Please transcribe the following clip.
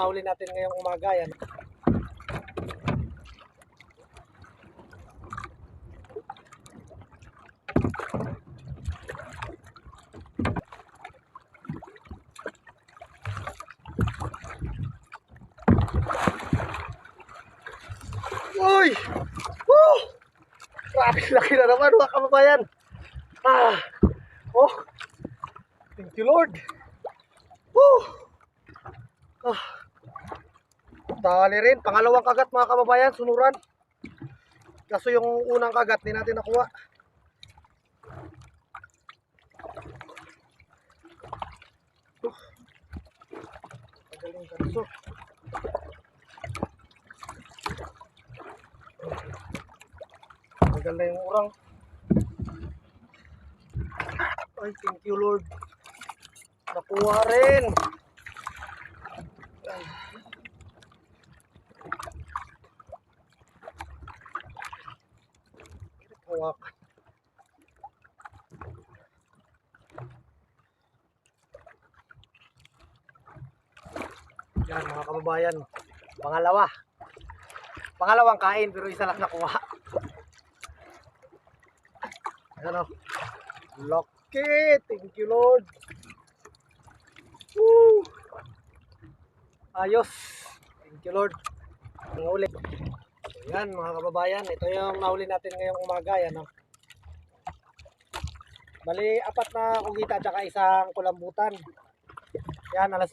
nahuli natin ngayong umaga. Yan. Uy! Woo! Grabe, laki na naman mga kababayan. Oh, thank you Lord. Woo! Dali rin, pangalawang kagat mga kababayan, sunuran. Kaso yung unang kagat di natin nakuha. Magaling ganso. Tagal na yung urang. Ay, thank you Lord. Nakuha rin. Hawak. Yan mga kababayan. Pangalawang kain pero isa lang nakuha. Ano? Lucky! Thank you Lord. Woo! Ayos. Thank you Lord. Ang huli. Yan mga kababayan, ito yung nahuli natin ngayong umaga. Yan, oh. Bali, 4 na kugita at saka isang kulambutan. Yan, alas